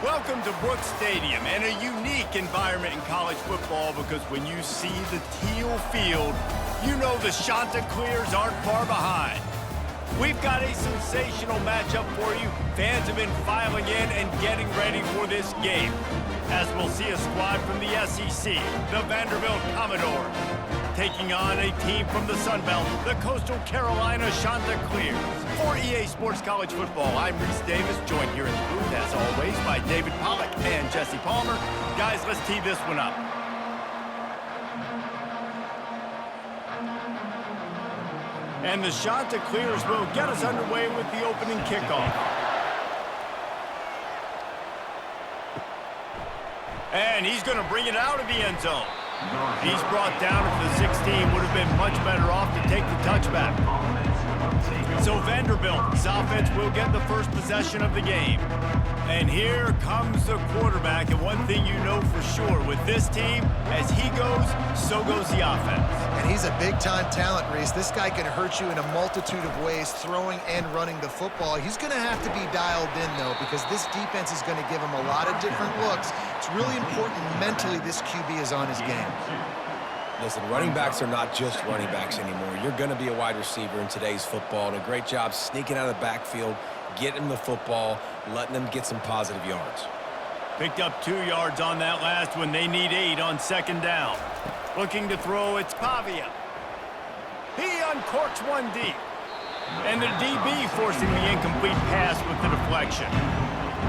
Welcome to Brooks Stadium and a unique environment in college football because when you see the teal field, you know the Chanticleers aren't far behind. We've got a sensational matchup for you. Fans have been filing in and getting ready for this game, as we'll see a squad from the SEC, the Vanderbilt Commodores, taking on a team from the Sun Belt, the Coastal Carolina Chanticleers. For EA Sports College Football, I'm Reese Davis, joined here in the booth, as always, by David Pollack and Jesse Palmer. Guys, let's tee this one up. And the Chanticleers will get us underway with the opening kickoff. And he's going to bring it out of the end zone. He's brought down at the 16. Would have been much better off to take the touchback. So Vanderbilt's offense will get the first possession of the game. And here comes the quarterback. And one thing you know for sure with this team, as he goes, so goes the offense. And he's a big-time talent, Reese. This guy can hurt you in a multitude of ways, throwing and running the football. He's going to have to be dialed in, though, because this defense is going to give him a lot of different looks. It's really important mentally this QB is on his game. Listen, running backs are not just running backs anymore. You're going to be a wide receiver in today's football, and a great job sneaking out of the backfield, getting them the football, letting them get some positive yards. Picked up 2 yards on that last one. They need 8 on second down. Looking to throw, it's Pavia. He uncorks one deep. And the DB forcing the incomplete pass with the deflection.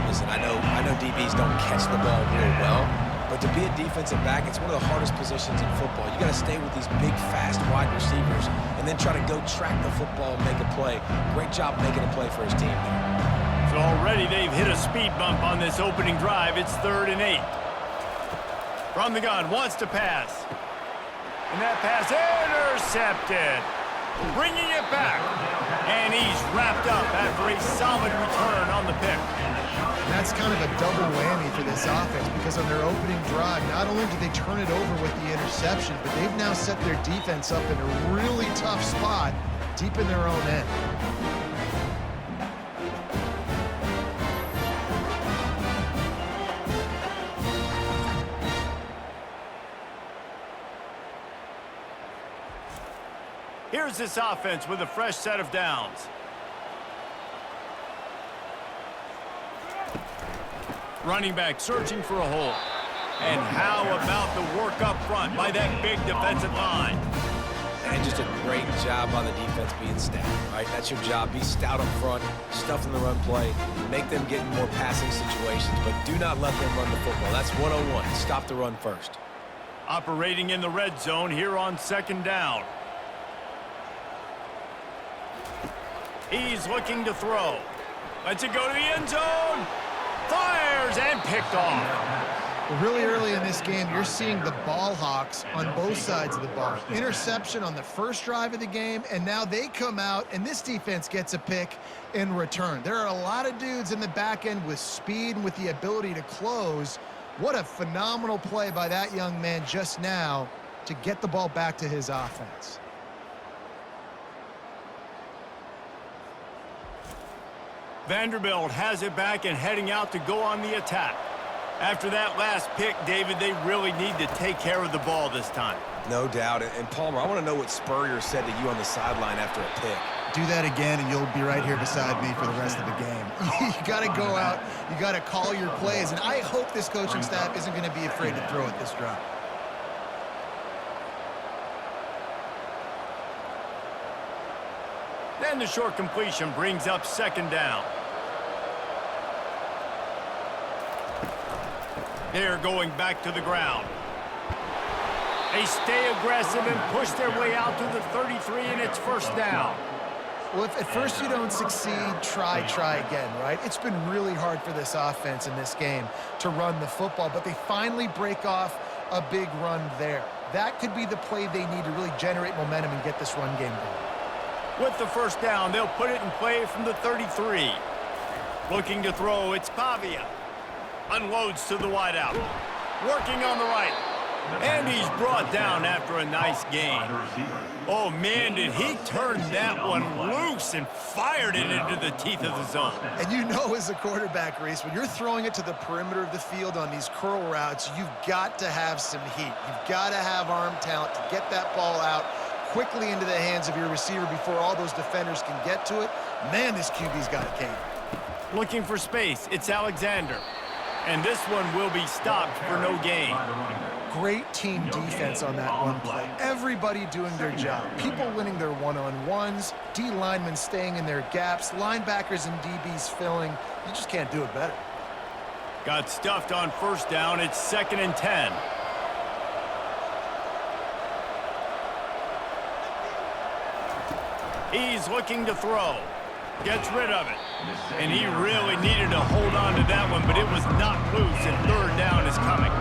Listen, I know DBs don't catch the ball real well, but to be a defensive back, it's one of the hardest positions in football. You got to stay with these big, fast wide receivers and then try to go track the football and make a play. Great job making a play for his team there. So already they've hit a speed bump on this opening drive. It's 3rd and 8. From the gun, wants to pass. And that pass intercepted. Bringing it back. And he's wrapped up after a solid return on the pick. That's kind of a double whammy for this offense because on their opening drive, not only did they turn it over with the interception, but they've now set their defense up in a really tough spot deep in their own end. Here's this offense with a fresh set of downs. Running back searching for a hole. And how about the work up front by that big defensive line? And just a great job on the defense being stout, right? That's your job. Be stout up front, stuff in the run play, make them get in more passing situations, but do not let them run the football. That's 101. Stop the run first. Operating in the red zone here on second down. He's looking to throw. Lets it go to the end zone. Fires and picked off. Well, really early in this game, you're seeing the ball hawks on both sides of the ball. Interception on the first drive of the game, and now they come out, and this defense gets a pick in return. There are a lot of dudes in the back end with speed and with the ability to close. What a phenomenal play by that young man just now to get the ball back to his offense. Vanderbilt has it back and heading out to go on the attack. After that last pick, David, they really need to take care of the ball this time. No doubt. And Palmer, I want to know what Spurrier said to you on the sideline after a pick. Do that again, and you'll be right here beside me for the rest of the game. You got to go out. You got to call your plays, and I hope this coaching staff isn't going to be afraid to throw at this drive. Then the short completion brings up second down. They're going back to the ground. They stay aggressive and push their way out to the 33, and it's first down. Well, if at first you don't succeed, try again, right? It's been really hard for this offense in this game to run the football, but they finally break off a big run there. That could be the play they need to really generate momentum and get this run game going. With the first down, they'll put it in play from the 33. Looking to throw, it's Pavia. Unloads to the wideout. Working on the right. And he's brought down after a nice gain. Oh, man, did he turn that one loose and fired it into the teeth of the zone. And you know as a quarterback, Reese, when you're throwing it to the perimeter of the field on these curl routes, you've got to have some heat. You've got to have arm talent to get that ball out quickly into the hands of your receiver before all those defenders can get to it. Man, this QB's got a game. Looking for space, it's Alexander. And this one will be stopped for no gain. Great team defense on that one play. Everybody doing their job. People winning their one-on-ones, D linemen staying in their gaps, linebackers and DBs filling. You just can't do it better. Got stuffed on first down. It's 2nd and 10. He's looking to throw. Gets rid of it. And he really needed to hold on to that one, but it was knocked loose, and 3rd down is coming.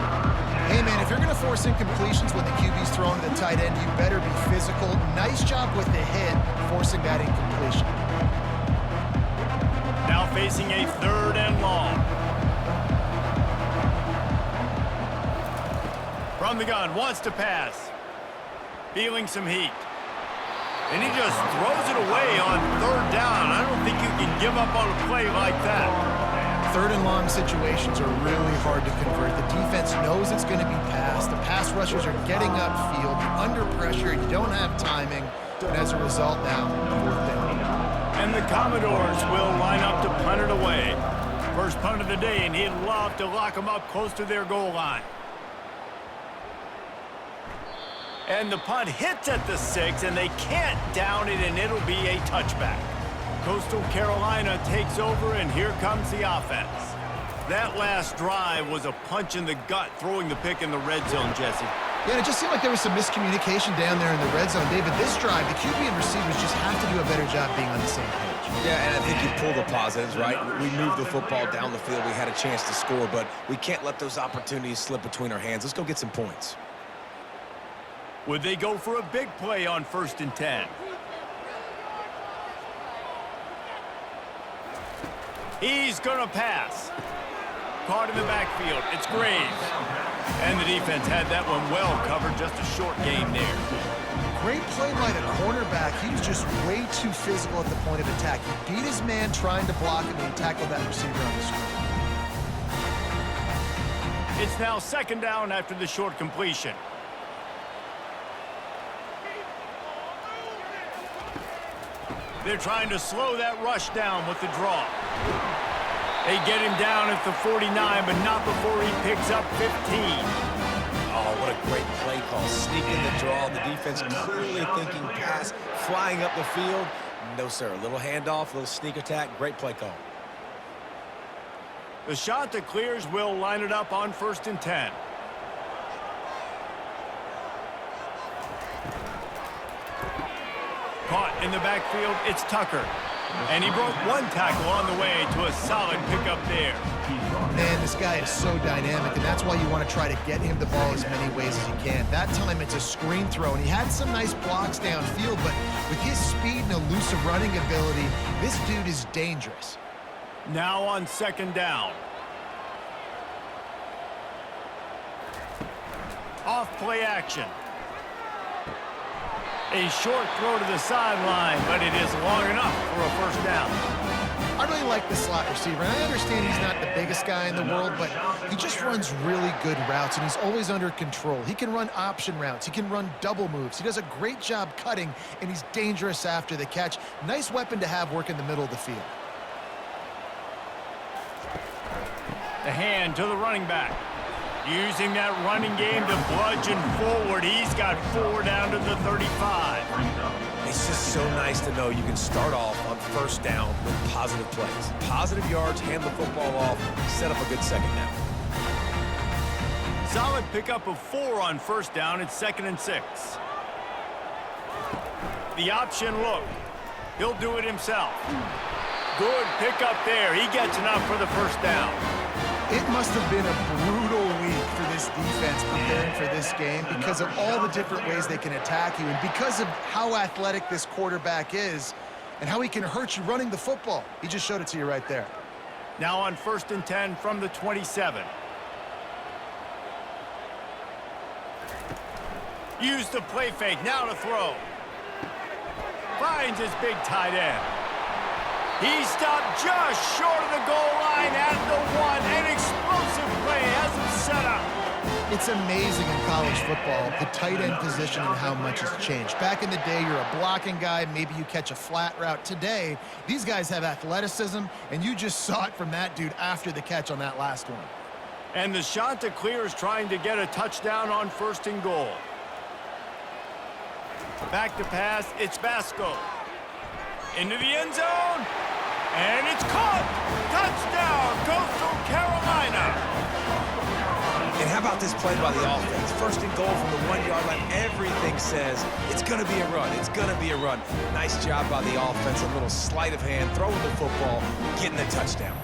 Hey, man, if you're going to force incompletions when the QB's throwing to the tight end, you better be physical. Nice job with the hit, forcing that incompletion. Now facing a 3rd and long. From the gun, wants to pass. Feeling some heat. And he just throws it away on 3rd down. I don't think you can give up on a play like that. 3rd and long situations are really hard to convert. The defense knows it's going to be passed. The pass rushers are getting upfield. You're under pressure. You don't have timing. And as a result, now, 4th down. And the Commodores will line up to punt it away. First punt of the day, and he'd love to lock them up close to their goal line. And the punt hits at the 6, and they can't down it, and it'll be a touchback. Coastal Carolina takes over, and here comes the offense. That last drive was a punch in the gut, throwing the pick in the red zone, Jesse. Yeah, and it just seemed like there was some miscommunication down there in the red zone. David, this drive, the QB and receivers just have to do a better job being on the same page. Yeah, and I think you pull the positives, right? We moved the football down the field. We had a chance to score, but we can't let those opportunities slip between our hands. Let's go get some points. Would they go for a big play on 1st and 10? He's going to pass. Caught in the backfield. It's Graves. And the defense had that one well covered. Just a short game there. Great play by the cornerback. He was just way too physical at the point of attack. He beat his man trying to block him, and he tackled that receiver on the screen. It's now 2nd down after the short completion. They're trying to slow that rush down with the draw. They get him down at the 49, but not before he picks up 15. Oh, what a great play call. Sneaking the draw. The defense clearly thinking pass, flying up the field. No, sir. A little handoff, a little sneak attack. Great play call. The shot that clears will line it up on 1st and 10. Caught in the backfield, it's Tucker. And he broke one tackle on the way to a solid pickup there. Man, this guy is so dynamic, and that's why you want to try to get him the ball as many ways as you can. That time it's a screen throw, and he had some nice blocks downfield, but with his speed and elusive running ability, this dude is dangerous. Now on 2nd down. Off play action. A short throw to the sideline, but it is long enough for a 1st down. I really like the slot receiver, and I understand he's not the biggest guy in the world, but he just runs really good routes, and he's always under control. He can run option routes. He can run double moves. He does a great job cutting, and he's dangerous after the catch. Nice weapon to have work in the middle of the field. The hand to the running back. Using that running game to bludgeon forward. He's got 4 down to the 35. It's just so nice to know you can start off on 1st down with positive plays. Positive yards, hand the football off, set up a good 2nd down. Solid pickup of 4 on 1st down. It's 2nd and 6. The option look. He'll do it himself. Good pickup there. He gets enough for the 1st down. It must have been a brutal week for this defense preparing for this game because of all the different ways they can attack you and because of how athletic this quarterback is and how he can hurt you running the football. He just showed it to you right there. Now on 1st and 10 from the 27. Use the play fake, now to throw. Finds his big tight end. He stopped just short of the goal line at the 1. An explosive play has him set up. It's amazing in college football, the tight end position and how much has changed. Back in the day, you're a blocking guy, maybe you catch a flat route. Today, these guys have athleticism, and you just saw it from that dude after the catch on that last one. And the Chanticleer is trying to get a touchdown on 1st and goal. Back to pass, it's Vasco. Into the end zone, and it's caught! Touchdown, Coastal Carolina! And how about this play by the offense? 1st and goal from the 1-yard line. Everything says it's going to be a run. It's going to be a run. Nice job by the offense. A little sleight of hand, throwing the football, getting the touchdown.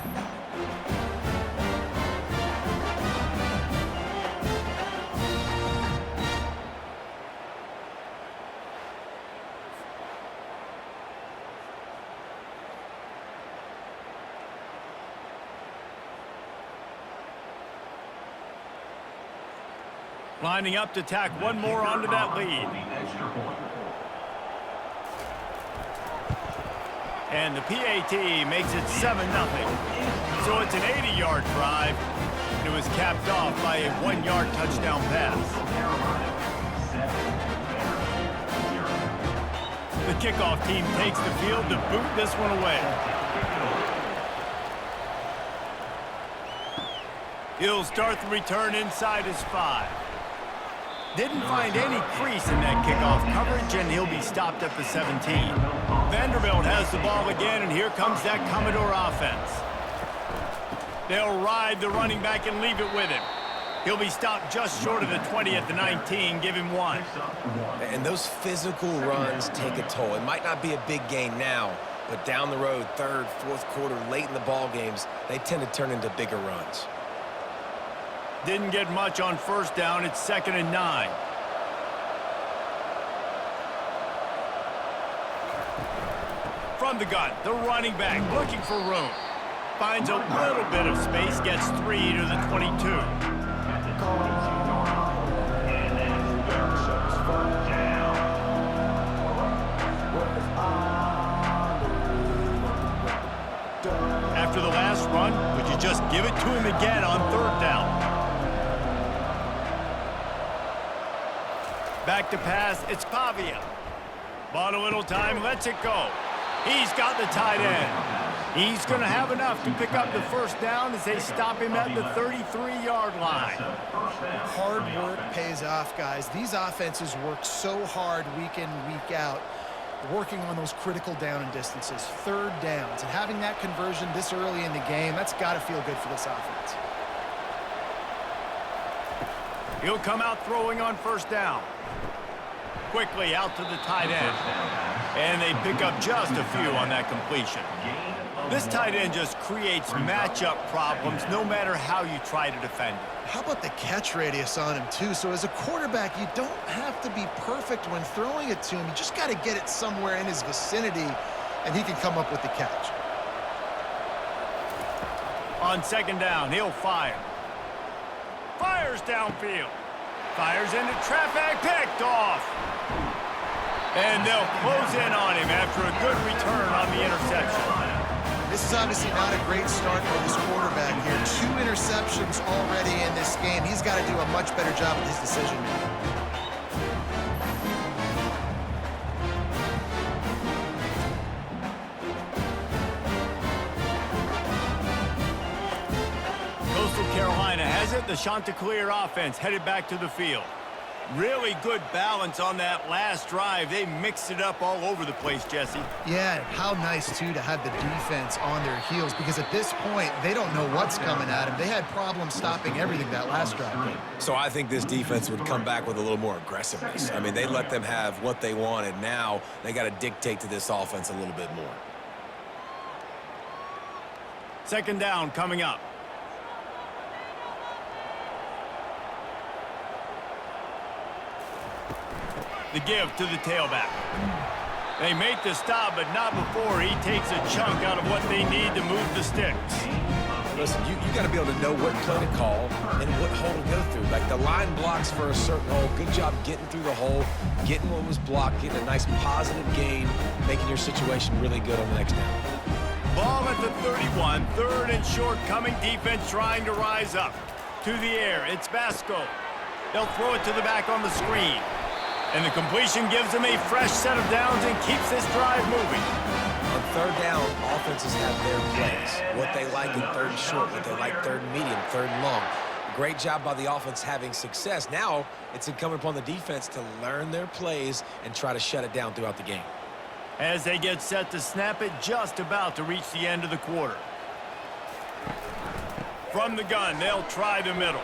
Lining up to tack one more onto that lead. And the PAT makes it 7-0. So it's an 80-yard drive. And it was capped off by a 1-yard touchdown pass. The kickoff team takes the field to boot this one away. He'll start the return inside his 5. Didn't find any crease in that kickoff coverage, and he'll be stopped at the 17. Vanderbilt has the ball again, and here comes that Commodore offense. They'll ride the running back and leave it with him. He'll be stopped just short of the 20 at the 19, give him 1. And those physical runs take a toll. It might not be a big gain now, but down the road, 3rd, 4th quarter, late in the ball games, they tend to turn into bigger runs. Didn't get much on 1st down. It's 2nd and 9. From the gun, the running back looking for room. Finds a little bit of space, gets 3 to the 22. After the last run, would you just give it to him again on 3rd down? Back to pass, it's Pavia. Bought a little time, lets it go. He's got the tight end. He's going to have enough to pick up the 1st down as they stop him at the 33-yard line. Hard work pays off, guys. These offenses work so hard week in, week out, working on those critical down and distances, 3rd downs. And having that conversion this early in the game, that's got to feel good for this offense. He'll come out throwing on 1st down. Quickly out to the tight end. And they pick up just a few on that completion. This tight end just creates matchup problems no matter how you try to defend it. How about the catch radius on him, too? So as a quarterback, you don't have to be perfect when throwing it to him. You just got to get it somewhere in his vicinity, and he can come up with the catch. On 2nd down, he'll fire. Fires downfield. Fires into traffic, picked off. And they'll close in on him after a good return on the interception. This is obviously not a great start for this quarterback here. 2 interceptions already in this game. He's got to do a much better job with his decision-making. Coastal Carolina has it. The Chanticleer offense headed back to the field. Really good balance on that last drive. They mixed it up all over the place, Jesse. Yeah, how nice, too, to have the defense on their heels, because at this point, they don't know what's coming at them. They had problems stopping everything that last drive. So I think this defense would come back with a little more aggressiveness. I mean, they let them have what they wanted. Now they got to dictate to this offense a little bit more. 2nd down coming up. The give to the tailback. They make the stop, but not before he takes a chunk out of what they need to move the sticks. Listen, you got to be able to know what play to call and what hole to go through. Like the line blocks for a certain hole. Good job getting through the hole, getting what was blocked, getting a nice positive gain, making your situation really good on the next down. Ball at the 31, third and short, coming defense trying to rise up. To the air, it's Vasco. They'll throw it to the back on the screen. And the completion gives them a fresh set of downs and keeps this drive moving. On third down, offenses have their plays. What they like in third and short, what they like third and medium, third and long. Great job by the offense having success. Now it's incumbent upon the defense to learn their plays and try to shut it down throughout the game. As they get set to snap it, just about to reach the end of the quarter. From the gun, they'll try the middle.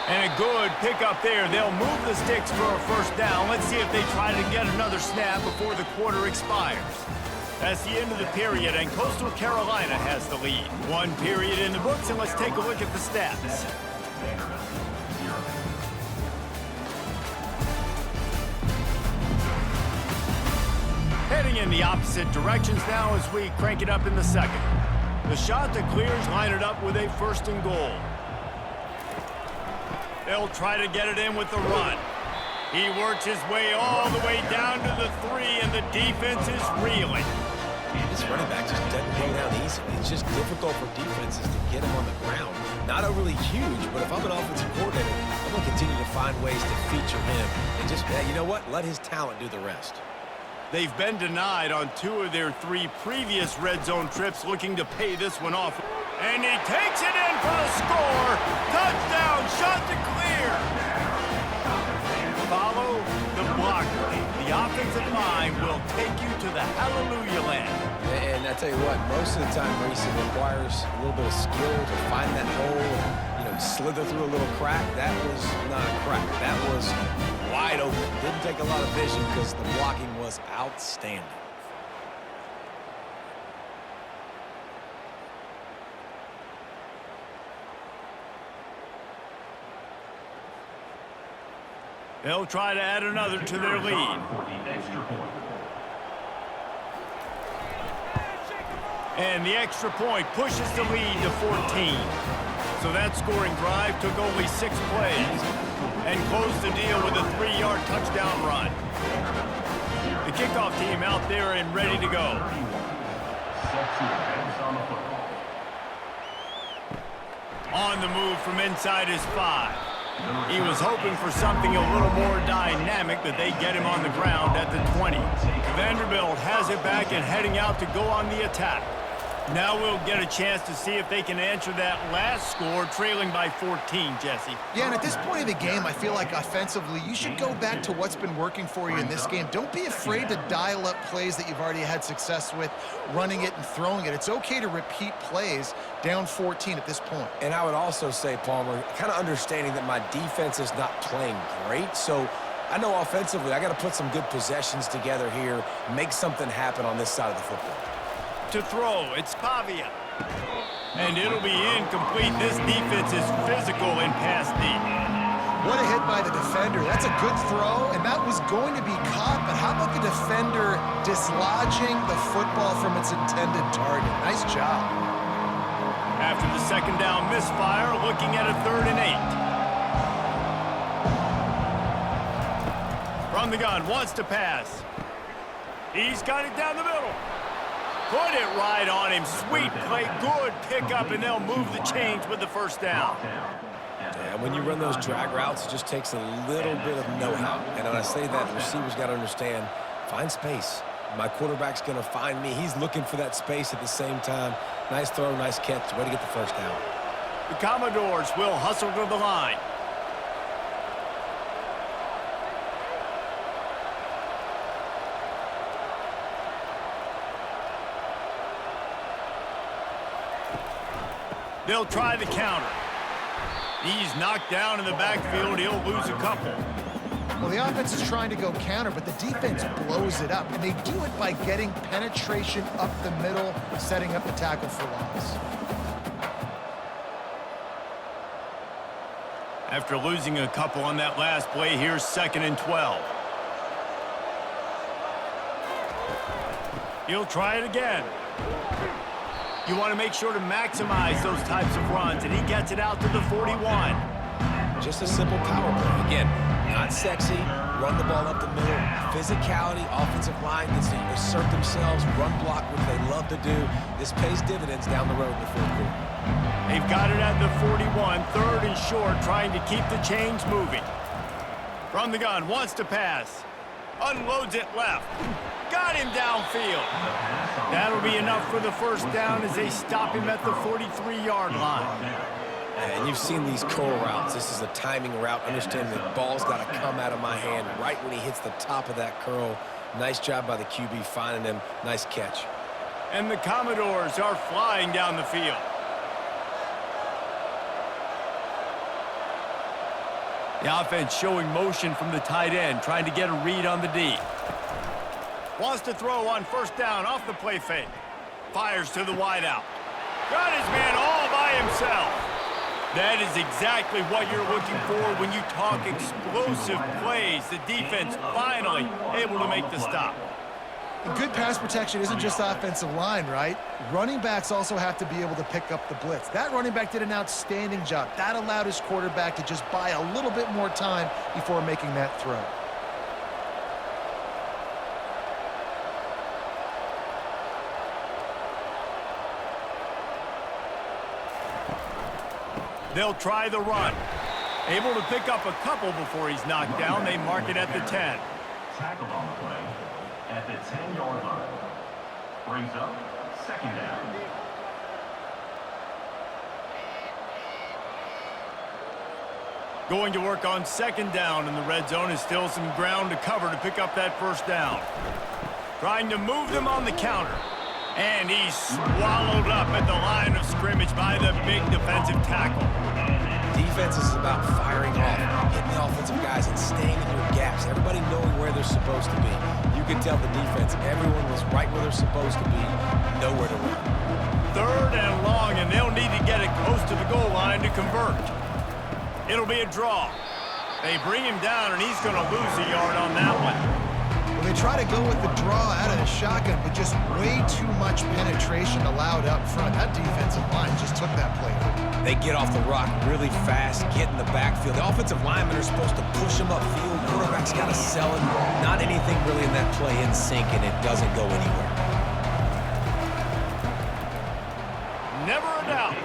And a good pickup there. They'll move the sticks for a first down. Let's see if they try to get another snap before the quarter expires. That's the end of the period, and Coastal Carolina has the lead. One period in the books, and let's take a look at the stats. Heading in the opposite directions now as we crank it up in the second. The Chanticleers line it up with a first and goal. They'll try to get it in with the run. He works his way all the way down to the 3, and the defense is reeling. This running back just doesn't go down easily. It's just difficult for defenses to get him on the ground. Not overly huge, but if I'm an offensive coordinator, I'm going to continue to find ways to feature him. And just, you know what? Let his talent do the rest. They've been denied on 2 of their 3 previous red zone trips, looking to pay this one off. And he takes it in for the score. Touchdown, Chanticleer. Follow the blocker. The offensive line will take you to the hallelujah land. And I tell you what, most of the time, Reese, it requires a little bit of skill to find that hole, slither through a little crack. That was not a crack. That was wide open. Didn't take a lot of vision because the blocking was outstanding. They'll try to add another to their lead. And the extra point pushes the lead to 14. So that scoring drive took only 6 plays and closed the deal with a 3-yard touchdown run. The kickoff team out there and ready to go. On the move from inside his 5. He was hoping for something a little more dynamic, but they get him on the ground at the 20. Vanderbilt has it back and heading out to go on the attack. Now we'll get a chance to see if they can answer that last score, trailing by 14, Jesse. Yeah, and at this point in the game, I feel like offensively, you should go back to what's been working for you in this game. Don't be afraid to dial up plays that you've already had success with, running it and throwing it. It's okay to repeat plays down 14 at this point. And I would also say, Palmer, kind of understanding that my defense is not playing great, so I know offensively I got to put some good possessions together here, make something happen on this side of the football. To throw, it's Pavia. And it'll be incomplete. This defense is physical and pass deep. What a hit by the defender. That's a good throw, and that was going to be caught, but how about the defender dislodging the football from its intended target? Nice job. After the second down misfire, looking at a 3rd and 8. From the gun, wants to pass. He's got it down the middle. Put it right on him. Sweet play, good pickup, and they'll move the chains with the first down. Yeah, when you run those drag routes, it just takes a little bit of know-how. And when I say that, the receivers got to understand, find space. My quarterback's going to find me. He's looking for that space at the same time. Nice throw, nice catch. Way to get the first down. The Commodores will hustle to the line. They'll try the counter. He's knocked down in the backfield. He'll lose a couple. Well, the offense is trying to go counter, but the defense blows it up, and they do it by getting penetration up the middle, setting up the tackle for loss. After losing a couple on that last play, here's 2nd and 12. He'll try it again. You want to make sure to maximize those types of runs, and he gets it out to the 41. Just a simple power play. Again, not sexy, run the ball up the middle. Physicality, offensive line gets to assert themselves, run block, which they love to do. This pays dividends down the road in the fourth quarter. They've got it at the 41, 3rd and short, trying to keep the chains moving. From the gun, wants to pass. Unloads it left. Got him downfield. That'll be enough for the first down as they stop him at the 43-yard line. And you've seen these curl routes. This is a timing route. Understand the ball's got to come out of my hand right when he hits the top of that curl. Nice job by the QB finding him. Nice catch. And the Commodores are flying down the field. The offense showing motion from the tight end, trying to get a read on the D. Wants to throw on first down off the play fake. Fires to the wideout. Got his man all by himself. That is exactly what you're looking for when you talk explosive plays. The defense finally able to make the stop. Good pass protection isn't just offensive line, right? Running backs also have to be able to pick up the blitz. That running back did an outstanding job. That allowed his quarterback to just buy a little bit more time before making that throw. They'll try the run. Able to pick up a couple before he's knocked down. They mark it at the 10. Tackle on the play at the 10-yard line. Brings up 2nd down. Going to work on 2nd down, and the red zone is still some ground to cover to pick up that first down. Trying to move them on the counter. And he's swallowed up at the line of scrimmage by the big defensive tackle. Defense is about firing off, hitting the offensive guys, and staying in your gaps. Everybody knowing where they're supposed to be. You can tell the defense, everyone was right where they're supposed to be, nowhere to run. 3rd and long, and they'll need to get it close to the goal line to convert. It'll be a draw. They bring him down, and he's going to lose a yard on that one. They try to go with the draw out of the shotgun, but just way too much penetration allowed up front. That defensive line just took that play. They get off the rock really fast, get in the backfield. The offensive linemen are supposed to push them upfield. Quarterback's got to sell it. Not anything really in that play in sync, and it doesn't go anywhere. Never a doubt.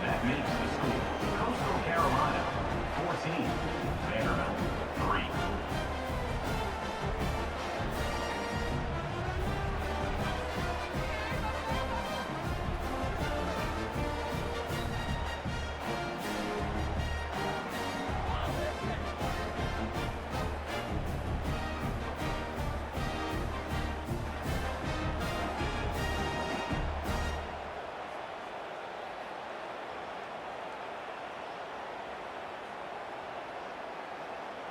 That makes the score. Coastal Carolina, 14. Vanderbilt, 3.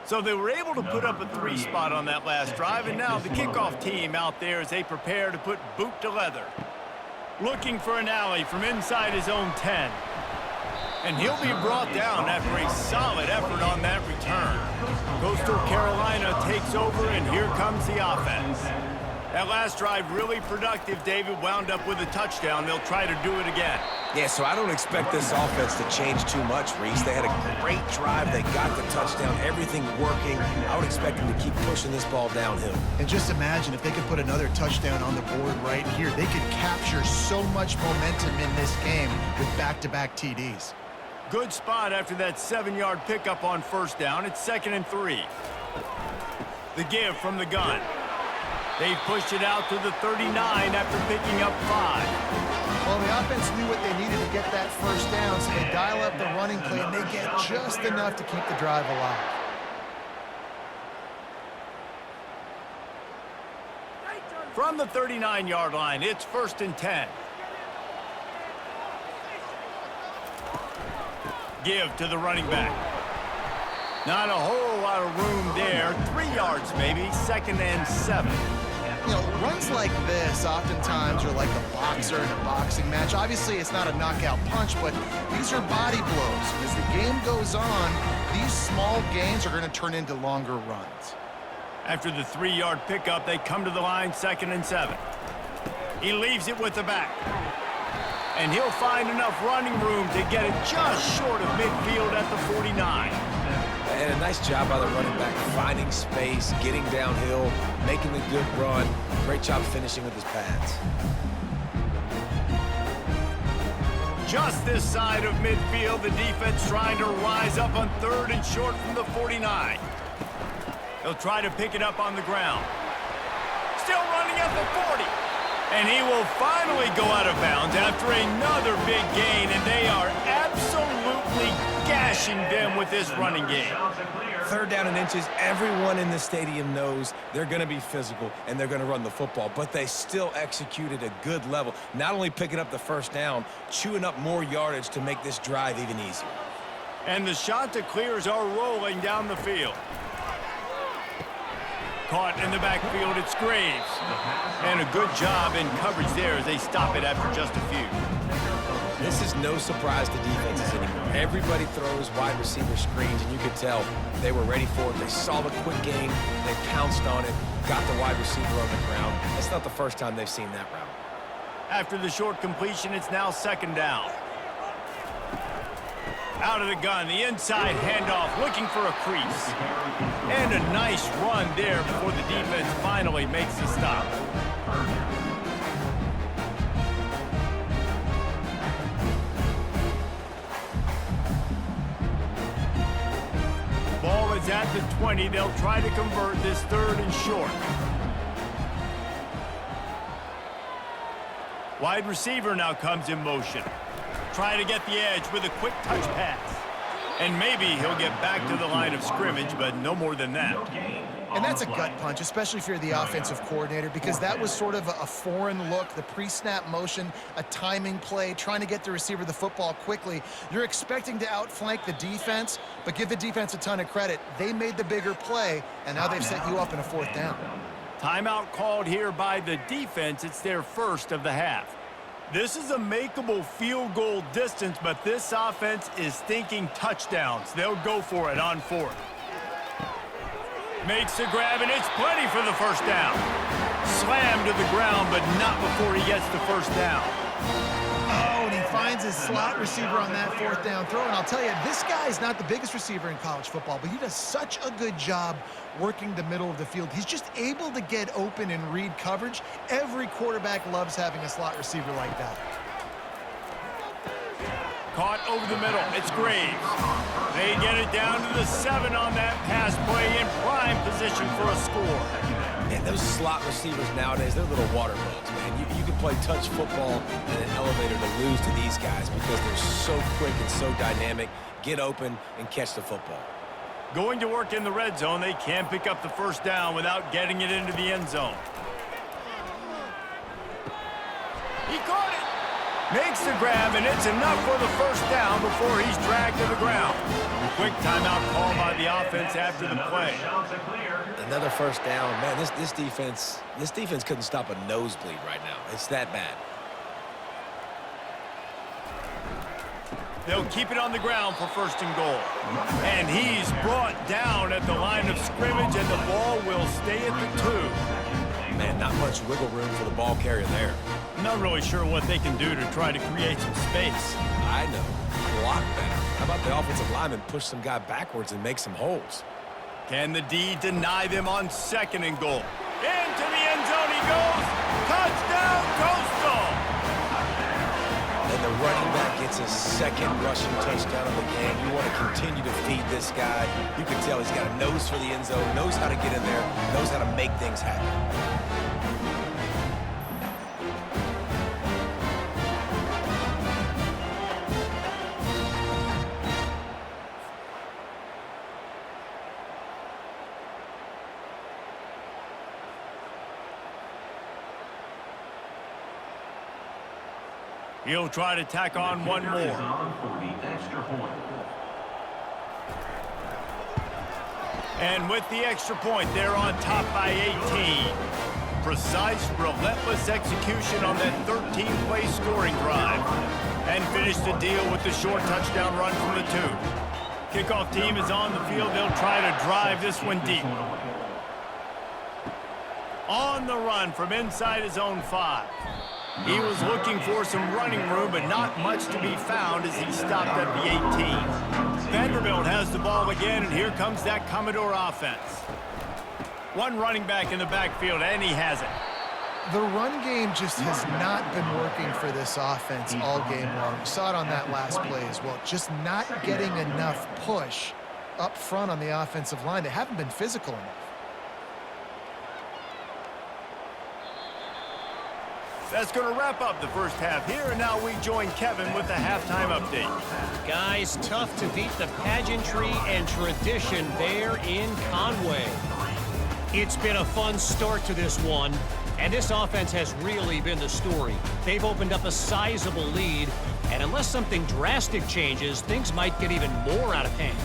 So they were able to put up a 3 spot on that last drive, and now the kickoff team out there as they prepare to put boot to leather. Looking for an alley from inside his own 10. And he'll be brought down after a solid effort on that return. Coastal Carolina takes over, and here comes the offense. That last drive really productive. David wound up with a touchdown. They'll try to do it again. Yeah, so I don't expect this offense to change too much, Reese. They had a great drive. They got the touchdown. Everything working. I would expect them to keep pushing this ball downhill. And just imagine if they could put another touchdown on the board right here. They could capture so much momentum in this game with back-to-back TDs. Good spot after that 7-yard pickup on first down. It's 2nd and 3. The give from the gun. They pushed it out to the 39 after picking up 5. Well, the offense knew what they needed to get that first down, so they dial up the running play, and they get just enough to keep the drive alive. From the 39-yard line, it's 1st and 10. Give to the running back. Not a whole lot of room there. 3 yards maybe, 2nd and 7. You know, runs like this oftentimes are like a boxer in a boxing match. Obviously, it's not a knockout punch, but these are body blows. As the game goes on, these small gains are going to turn into longer runs. After the 3-yard pickup, they come to the line, 2nd and 7. He leaves it with the back. And he'll find enough running room to get it just short of midfield at the 49. And a nice job by the running back, finding space, getting downhill, making a good run. Great job finishing with his pads. Just this side of midfield, the defense trying to rise up on 3rd and short from the 49. He'll try to pick it up on the ground. Still running at the 40. And he will finally go out of bounds after another big gain, and they are absolutely gashing them with this running game. 3rd down and inches. Everyone in the stadium knows they're going to be physical and they're going to run the football, but they still executed a good level. Not only picking up the 1st down, chewing up more yardage to make this drive even easier. And the Chanticleers are rolling down the field. Caught in the backfield, it's Graves. And a good job in coverage there as they stop it after just a few. This is no surprise to defenses anymore. Everybody throws wide receiver screens, and you could tell they were ready for it. They saw the quick game, they pounced on it, got the wide receiver on the ground. It's not the first time they've seen that route. After the short completion, it's now 2nd down. Out of the gun, the inside handoff, looking for a crease. And a nice run there before the defense finally makes the stop. Ball is at the 20. They'll try to convert this 3rd and short. Wide receiver now comes in motion. Trying to get the edge with a quick touch pass. And maybe he'll get back to the line of scrimmage, but no more than that. And that's a gut punch, especially if you're the offensive coordinator, because that was sort of a foreign look, the pre-snap motion, a timing play, trying to get the receiver the football quickly. You're expecting to outflank the defense, but give the defense a ton of credit. They made the bigger play, and now they've set you up in a 4th down. Timeout called here by the defense. It's their 1st of the half. This is a makeable field goal distance, but this offense is thinking touchdowns. They'll go for it on 4th. Makes the grab, and it's plenty for the 1st down. Slammed to the ground, but not before he gets the 1st down. Oh, and he finds his slot receiver on that 4th down throw. And I'll tell you, this guy is not the biggest receiver in college football, but he does such a good job working the middle of the field. He's just able to get open and read coverage. Every quarterback loves having a slot receiver like that. Caught over the middle. It's Graves. They get it down to the 7 on that pass play in prime position for a score. And those slot receivers nowadays, they're little water bugs, man. You can play touch football in an elevator to lose to these guys because they're so quick and so dynamic. Get open and catch the football. Going to work in the red zone, they can pick up the 1st down without getting it into the end zone. He caught it. Makes the grab, and it's enough for the 1st down before he's dragged to the ground. Quick timeout call by the offense after the play. Another 1st down. Man, this defense couldn't stop a nosebleed right now. It's that bad. They'll keep it on the ground for 1st and goal. And he's brought down at the line of scrimmage, and the ball will stay at the 2. Man, not much wiggle room for the ball carrier there. I'm not really sure what they can do to try to create some space. I know. Block better. How about the offensive lineman push some guy backwards and make some holes? Can the D deny them on 2nd and goal? Into the end zone he goes. Touchdown, Coastal! And the running back gets his 2nd rushing touchdown of the game. You want to continue to feed this guy. You can tell he's got a nose for the end zone, knows how to get in there, knows how to make things happen. He'll try to tack on one more. And with the extra point, they're on top by 18. Precise, relentless execution on that 13-play scoring drive. And finish the deal with the short touchdown run from the 2. Kickoff team is on the field. They'll try to drive this one deep. On the run from inside his own 5. He was looking for some running room, but not much to be found as he stopped at the 18. Vanderbilt has the ball again, and here comes that Commodore offense. One running back in the backfield, and he has it. The run game just has not been working for this offense all game long. We saw it on that last play as well. Just not getting enough push up front on the offensive line. They haven't been physical enough. That's going to wrap up the first half here, and now we join Kevin with the halftime update. Guys, tough to beat the pageantry and tradition there in Conway. It's been a fun start to this one, and this offense has really been the story. They've opened up a sizable lead, and unless something drastic changes, things might get even more out of hand.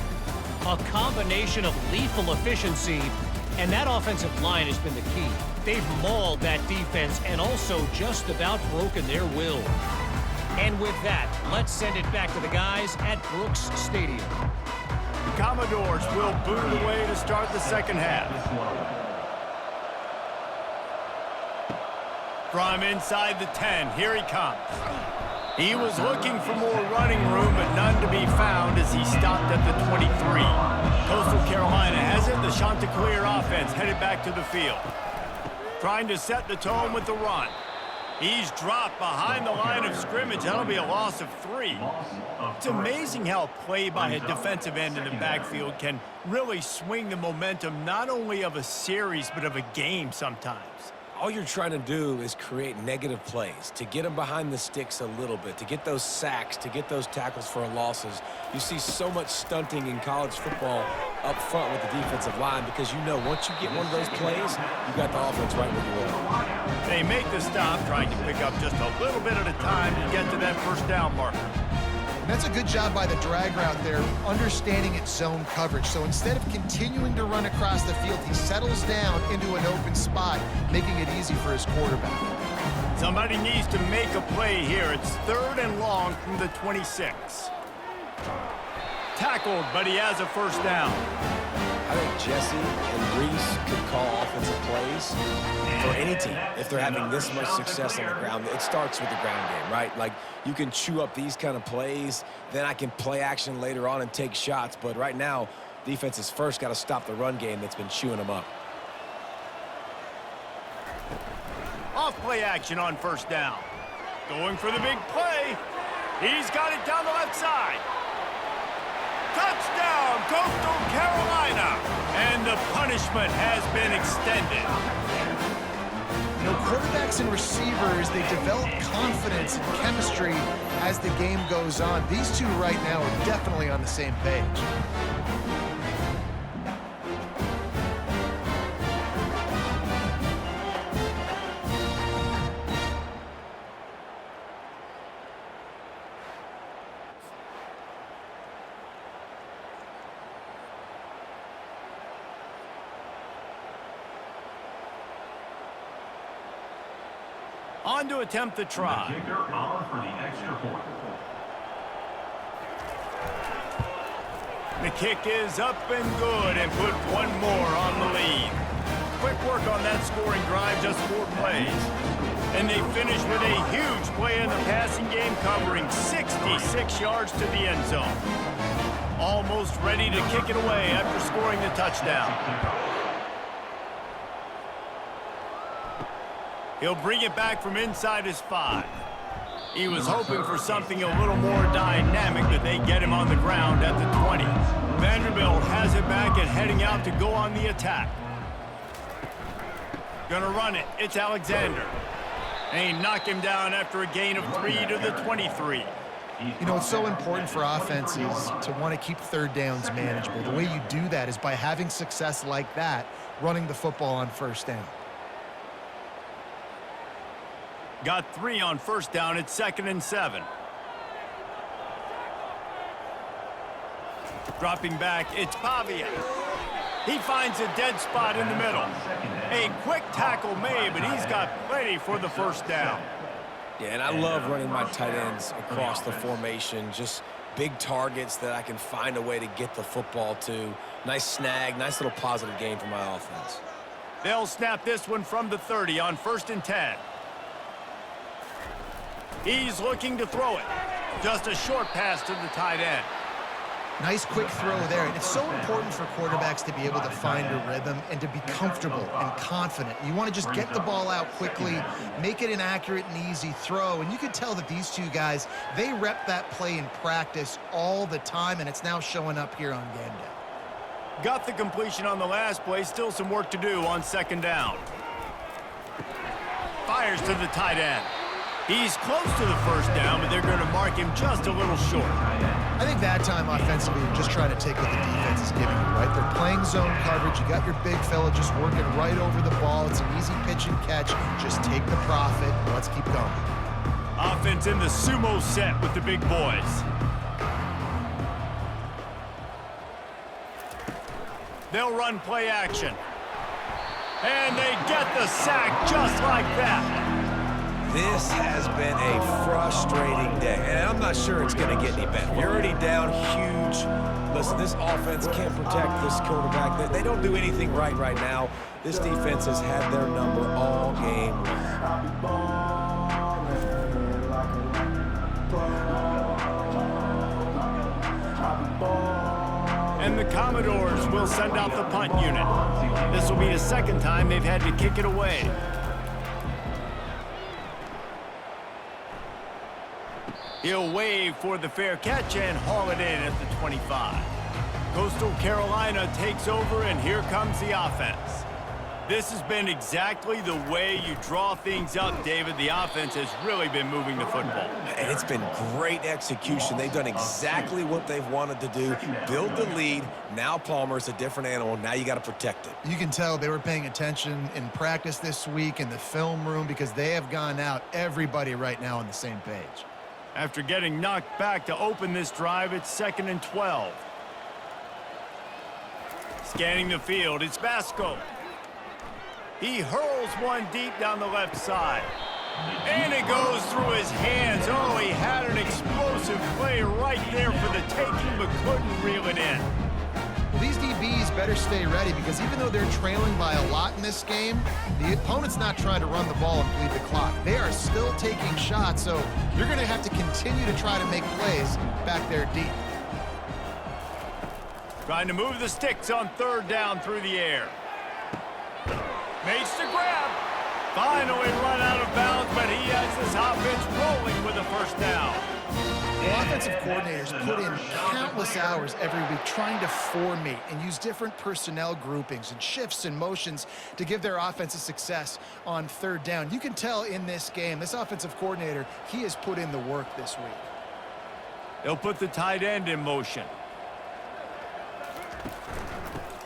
A combination of lethal efficiency, and that offensive line has been the key. They've mauled that defense and also just about broken their will. And with that, let's send it back to the guys at Brooks Stadium. The Commodores will boot it away to start the second half. From inside the 10, here he comes. He was looking for more running room, but none to be found as he stopped at the 23. Coastal Carolina has it. The Chanticleer offense headed back to the field. Trying to set the tone with the run. He's dropped behind the line of scrimmage. That'll be a loss of 3. It's amazing how play by a defensive end in the backfield can really swing the momentum not only of a series but of a game sometimes. All you're trying to do is create negative plays, to get them behind the sticks a little bit, to get those sacks, to get those tackles for losses. You see so much stunting in college football up front with the defensive line because you know once you get one of those plays, you got the offense right where you want. They make the stop, trying to pick up just a little bit at a time to get to that first down marker. That's a good job by the drag route there, understanding its zone coverage. So instead of continuing to run across the field, he settles down into an open spot, making it easy for his quarterback. Somebody needs to make a play here. It's 3rd and long from the 26. Tackled, but he has a first down. I think Jesse and Reese could call offensive plays for any team if they're having this much success on the ground. It starts with the ground game, right? Like, you can chew up these kind of plays, then I can play action later on and take shots. But right now, defense has first got to stop the run game that's been chewing them up. Off play action on first down. Going for the big play. He's got it down the left side. Touchdown, Coastal Carolina! And the punishment has been extended. You know, quarterbacks and receivers, they develop confidence and chemistry as the game goes on. These two right now are definitely on the same page. On to attempt the try. Kicker on for the extra point. The kick is up and good and put one more on the lead. Quick work on that scoring drive, just 4 plays. And they finish with a huge play in the passing game, covering 66 yards to the end zone. Almost ready to kick it away after scoring the touchdown. He'll bring it back from inside his 5. He was hoping for something a little more dynamic, but they get him on the ground at the 20. Vanderbilt has it back and heading out to go on the attack. Gonna run it. It's Alexander. And he knocked him down after a gain of 3 to the 23. You know, it's so important for offenses to want to keep 3rd downs manageable. The way you do that is by having success like that, running the football on first down. Got 3 on first down. It's 2nd and 7. Dropping back, it's Pavia. He finds a dead spot in the middle. A quick tackle made, but he's got plenty for the first down. Yeah, and I love running my tight ends across the formation. Just big targets that I can find a way to get the football to. Nice snag, nice little positive game for my offense. They'll snap this one from the 30 on 1st and 10. He's looking to throw it. Just a short pass to the tight end. Nice quick throw there. And it's so important for quarterbacks to be able to find a rhythm and to be comfortable and confident. You want to just get the ball out quickly, make it an accurate and easy throw. And you can tell that these two guys, they rep that play in practice all the time, and it's now showing up here on game day. Got the completion on the last play. Still some work to do on 2nd down. Fires to the tight end. He's close to the 1st down, but they're going to mark him just a little short. I think that time offensively, you're just trying to take what the defense is giving you, right? They're playing zone coverage. You got your big fella just working right over the ball. It's an easy pitch and catch. Just take the profit. Let's keep going. Offense in the sumo set with the big boys. They'll run play action. And they get the sack just like that. This has been a frustrating day, and I'm not sure it's going to get any better. You're already down huge. Listen, this offense can't protect this quarterback. They don't do anything right now. This defense has had their number all game. And the Commodores will send out the punt unit. This will be the 2nd time they've had to kick it away. He'll wave for the fair catch and haul it in at the 25. Coastal Carolina takes over, and here comes the offense. This has been exactly the way you draw things up, David. The offense has really been moving the football. And it's been great execution. They've done exactly what they've wanted to do. Build the lead. Now Palmer's a different animal. Now you got to protect it. You can tell they were paying attention in practice this week in the film room because they have gone out, everybody right now on the same page. After getting knocked back to open this drive, it's 2nd and 12. Scanning the field, it's Vasco. He hurls one deep down the left side. And it goes through his hands. Oh, he had an explosive play right there for the taking, but couldn't reel it in. Well, these DBs better stay ready because even though they're trailing by a lot in this game, the opponent's not trying to run the ball and bleed the clock. They are still taking shots, so you're going to have to continue to try to make plays back there deep. Trying to move the sticks on 3rd down through the air. Makes the grab. Finally run out of bounds, but he has this offense rolling with a 1st down. Well, offensive coordinators put in countless hours every week trying to formate and use different personnel groupings and shifts and motions to give their offensive success on 3rd down. You can tell in this game, this offensive coordinator, he has put in the work this week. They'll put the tight end in motion.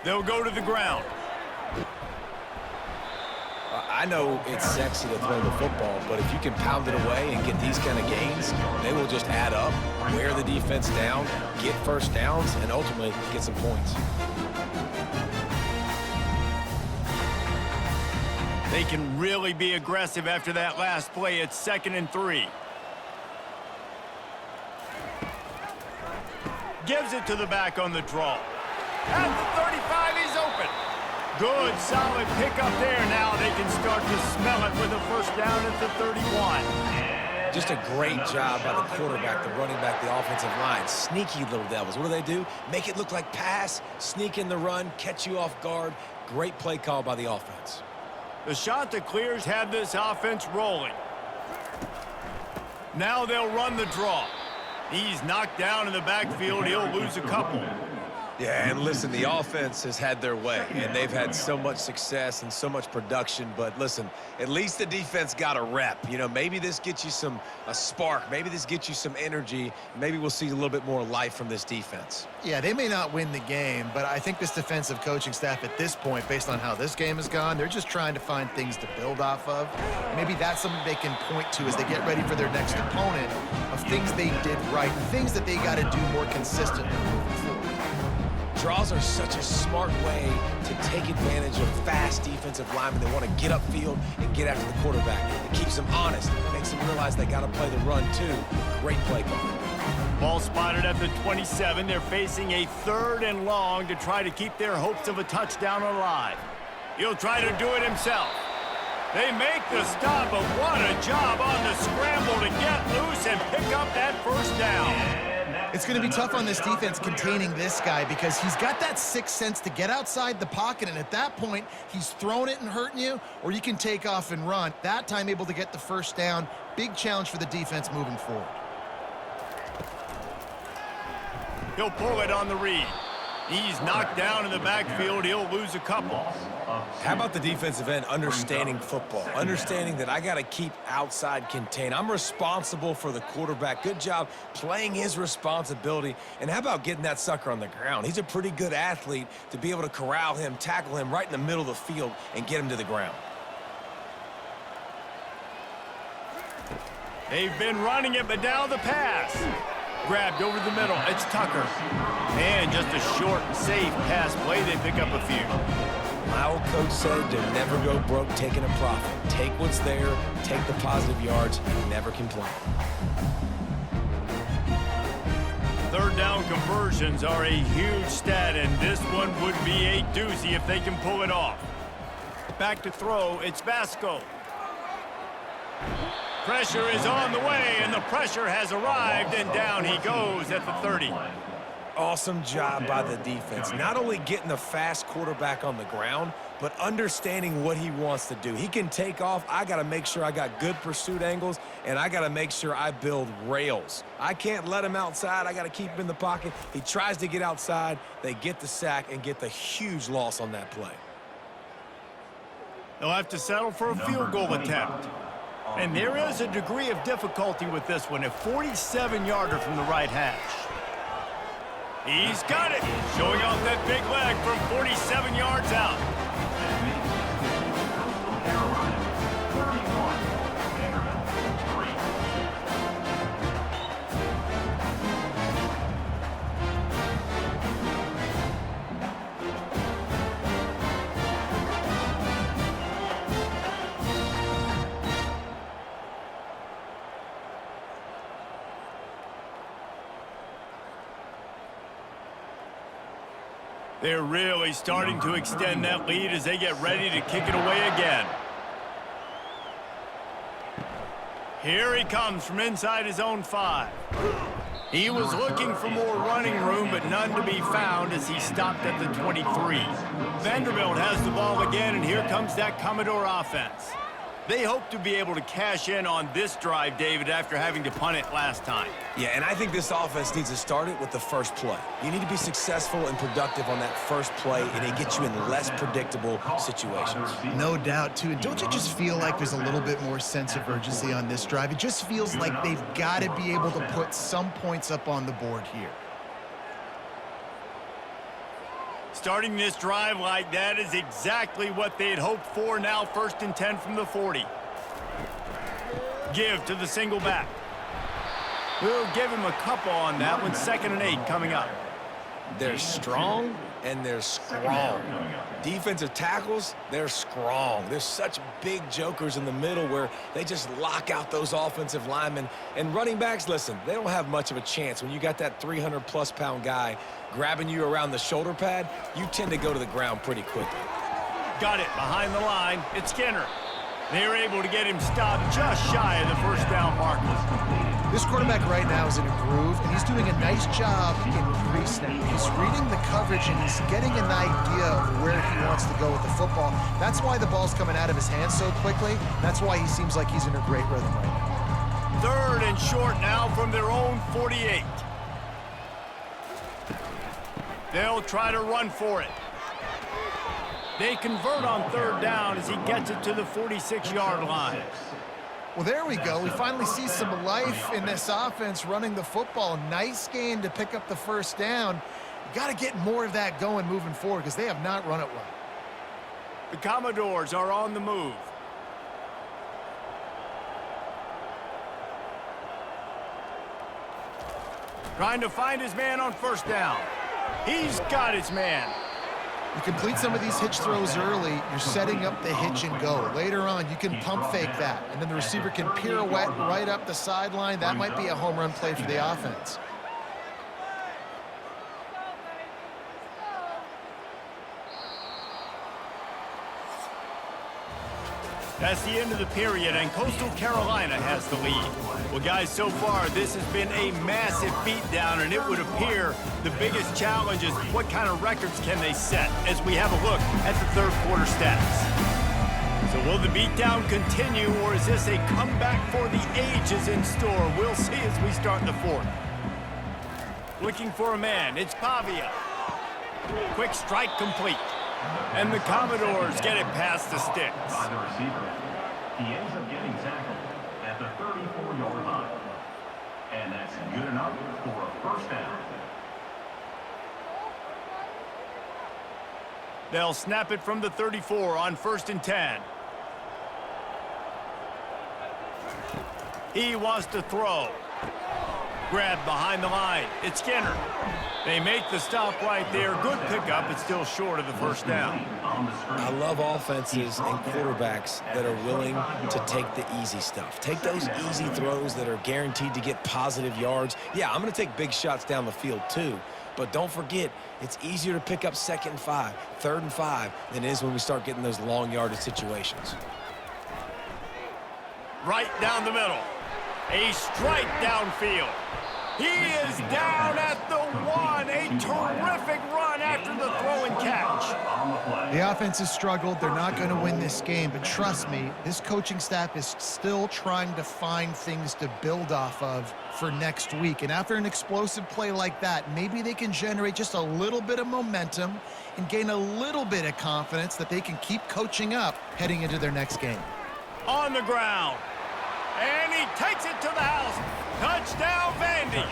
They'll go to the ground. I know it's sexy to throw the football, but if you can pound it away and get these kind of gains, they will just add up, wear the defense down, get 1st downs, and ultimately get some points. They can really be aggressive after that last play. It's 2nd and 3. Gives it to the back on the draw. At the 35, he's open. Good, solid pickup there. Now they can start to smell it with a 1st down at the 31. Just a great job by the quarterback, the running back, the offensive line. Sneaky little devils. What do? Make it look like pass, sneak in the run, catch you off guard. Great play call by the offense. The Chanticleers have this offense rolling. Now they'll run the draw. He's knocked down in the backfield. He'll lose a couple. Yeah, and listen, the offense has had their way, and they've had so much success and so much production. But listen, at least the defense got a rep. You know, maybe this gets you a spark. Maybe this gets you some energy. Maybe we'll see a little bit more life from this defense. Yeah, they may not win the game, but I think this defensive coaching staff at this point, based on how this game has gone, they're just trying to find things to build off of. Maybe that's something they can point to as they get ready for their next opponent of things they did right, things that they got to do more consistently moving forward. Draws are such a smart way to take advantage of fast defensive linemen. They want to get upfield and get after the quarterback. It keeps them honest. It makes them realize they got to play the run, too. Great play call. Ball spotted at the 27. They're facing a 3rd and long to try to keep their hopes of a touchdown alive. He'll try to do it himself. They make the stop, but what a job on the scramble to get loose and pick up that first down. It's going to be tough on this defense containing this guy because he's got that sixth sense to get outside the pocket, and at that point, he's throwing it and hurting you, or you can take off and run. That time able to get the first down. Big challenge for the defense moving forward. He'll pull it on the read. He's knocked down in the backfield. He'll lose a couple. How about the defensive end understanding football, understanding that I got to keep outside contained. I'm responsible for the quarterback. Good job playing his responsibility. And how about getting that sucker on the ground? He's a pretty good athlete to be able to corral him, tackle him right in the middle of the field, and get him to the ground. They've been running it, but now the pass. Grabbed over the middle. It's Tucker. And just a short, safe pass play. They pick up a few. My old coach said to never go broke taking a profit. Take what's there, take the positive yards, and never complain. Third down conversions are a huge stat, and this one would be a doozy if they can pull it off. Back to throw. It's Vasco. Pressure is on the way, and the pressure has arrived, and down he goes at the 30. Awesome job by the defense. Not only getting the fast quarterback on the ground, but understanding what he wants to do. He can take off. I got to make sure I got good pursuit angles, and I got to make sure I build rails. I can't let him outside. I got to keep him in the pocket. He tries to get outside. They get the sack and get the huge loss on that play. They'll have to settle for a field goal attempt. And there is a degree of difficulty with this one, a 47-yarder from the right hash. He's got it, showing off that big leg from 47 yards out. They're really starting to extend that lead as they get ready to kick it away again. Here he comes from inside his own 5. He was looking for more running room, but none to be found as he stopped at the 23. Vanderbilt has the ball again, and here comes that Commodore offense. They hope to be able to cash in on this drive, David, after having to punt it last time. Yeah, and I think this offense needs to start it with the first play. You need to be successful and productive on that first play, and it gets you in less predictable situations. No doubt, too. And don't you just feel like there's a little bit more sense of urgency on this drive? It just feels like they've got to be able to put some points up on the board here. Starting this drive like that is exactly what they had hoped for. Now 1st and 10 from the 40. Give to the single back. We'll give him a couple on that one. 2nd and 8 coming up. They're strong and they're strong. Defensive tackles, they're strong. There's such big jokers in the middle where they just lock out those offensive linemen. And running backs, listen, they don't have much of a chance. When you got that 300-plus pound guy grabbing you around the shoulder pad, you tend to go to the ground pretty quickly. Got it behind the line. It's Skinner. They're able to get him stopped just shy of the first down marker. This quarterback right now is in a groove, and he's doing a nice job in pre-snap. He's reading the coverage, and he's getting an idea of where he wants to go with the football. That's why the ball's coming out of his hands so quickly. That's why he seems like he's in a great rhythm right now. 3rd and short now from their own 48. They'll try to run for it. They convert on 3rd down as he gets it to the 46-yard line. Well, there we go. We finally see some life in this offense running the football. Nice game to pick up the first down. You got to get more of that going moving forward because they have not run it well. The Commodores are on the move. Trying to find his man on 1st down. He's got his man. You complete some of these hitch throws early, you're setting up the hitch and go. Later on, you can pump fake that, and then the receiver can pirouette right up the sideline. That might be a home run play for the offense. That's the end of the period, and Coastal Carolina has the lead. Well, guys, so far, this has been a massive beatdown, and it would appear the biggest challenge is what kind of records can they set as we have a look at the third quarter stats. So will the beatdown continue, or is this a comeback for the ages in store? We'll see as we start the fourth. Looking for a man, it's Pavia. Quick strike complete. And the Commodores get it past the sticks. By the receiver. He ends up getting tackled at the 34-yard line. And that's good enough for a first down. They'll snap it from the 34 on 1st and 10. He wants to throw. Grabbed behind the line. It's Skinner. They make the stop right there. Good pickup. It's still short of the first down. I love offenses and quarterbacks that are willing to take the easy stuff. Take those easy throws that are guaranteed to get positive yards. Yeah, I'm going to take big shots down the field too. But don't forget, it's easier to pick up 2nd and 5, 3rd and 5 than it is when we start getting those long yardage situations. Right down the middle. A strike downfield. He is down at the 1. A terrific run after the throw and catch. The offense has struggled. They're not going to win this game, but trust me, this coaching staff is still trying to find things to build off of for next week. And after an explosive play like that, maybe they can generate just a little bit of momentum and gain a little bit of confidence that they can keep coaching up heading into their next game. On the ground. And he takes it to the house. Touchdown, Vandy.